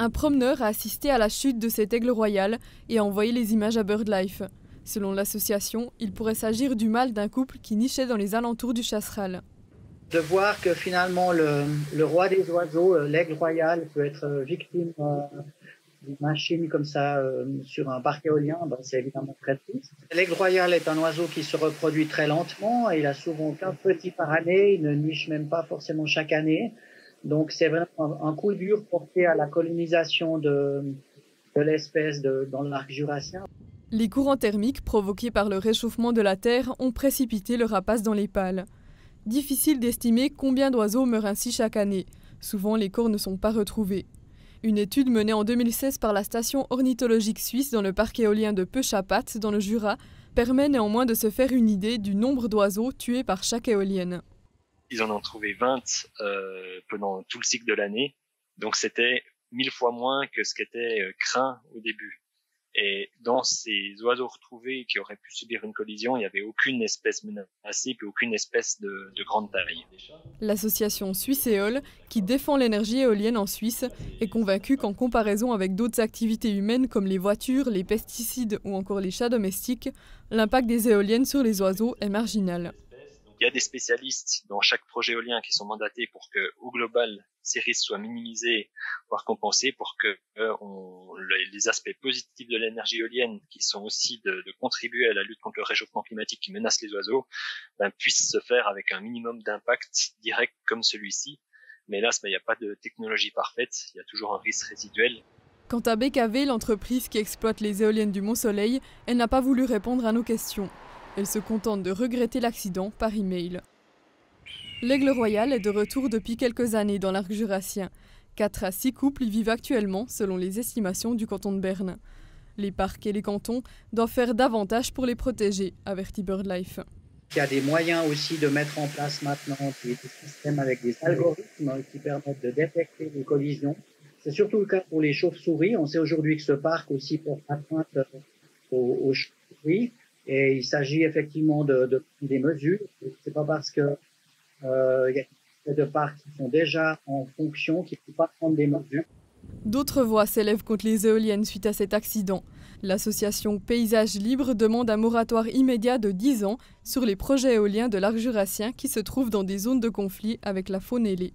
Un promeneur a assisté à la chute de cet aigle royal et a envoyé les images à BirdLife. Selon l'association, il pourrait s'agir du mâle d'un couple qui nichait dans les alentours du chasseral. De voir que finalement le roi des oiseaux, l'aigle royal, peut être victime d'une machine comme ça sur un parc éolien, c'est évidemment très triste. L'aigle royal est un oiseau qui se reproduit très lentement, il a souvent qu'un petit par année, il ne niche même pas forcément chaque année. Donc c'est vraiment un coup dur porté à la colonisation de l'espèce dans l'arc jurassien. Les courants thermiques provoqués par le réchauffement de la Terre ont précipité le rapace dans les pales. Difficile d'estimer combien d'oiseaux meurent ainsi chaque année. Souvent, les corps ne sont pas retrouvés. Une étude menée en 2016 par la station ornithologique suisse dans le parc éolien de Peu-Chapat, dans le Jura, permet néanmoins de se faire une idée du nombre d'oiseaux tués par chaque éolienne. Ils en ont trouvé 20 pendant tout le cycle de l'année, donc c'était 1000 fois moins que ce qui était craint au début. Et dans ces oiseaux retrouvés qui auraient pu subir une collision, il n'y avait aucune espèce menacée puis aucune espèce de grande taille. L'association Suisséole, qui défend l'énergie éolienne en Suisse, est convaincue qu'en comparaison avec d'autres activités humaines comme les voitures, les pesticides ou encore les chats domestiques, l'impact des éoliennes sur les oiseaux est marginal. Il y a des spécialistes dans chaque projet éolien qui sont mandatés pour que, au global, ces risques soient minimisés, voire compensés, pour que les aspects positifs de l'énergie éolienne, qui sont aussi de contribuer à la lutte contre le réchauffement climatique qui menace les oiseaux, puissent se faire avec un minimum d'impact direct comme celui-ci. Mais hélas, il n'y a pas de technologie parfaite, il y a toujours un risque résiduel. Quant à BKV, l'entreprise qui exploite les éoliennes du Mont-Soleil, elle n'a pas voulu répondre à nos questions. Elle se contente de regretter l'accident par email. L'aigle royal est de retour depuis quelques années dans l'arc jurassien. 4 à 6 couples y vivent actuellement selon les estimations du canton de Berne. Les parcs et les cantons doivent faire davantage pour les protéger, avertit BirdLife. Il y a des moyens aussi de mettre en place maintenant des systèmes avec des algorithmes qui permettent de détecter les collisions. C'est surtout le cas pour les chauves-souris. On sait aujourd'hui que ce parc aussi porte atteinte aux chauves-souris. Et il s'agit effectivement de prendre des mesures. C'est pas parce que il y a des parcs qui sont déjà en fonction qu'il ne faut pas prendre des mesures. D'autres voix s'élèvent contre les éoliennes suite à cet accident. L'association Paysages Libres demande un moratoire immédiat de 10 ans sur les projets éoliens de l'arc jurassien qui se trouvent dans des zones de conflit avec la faune ailée.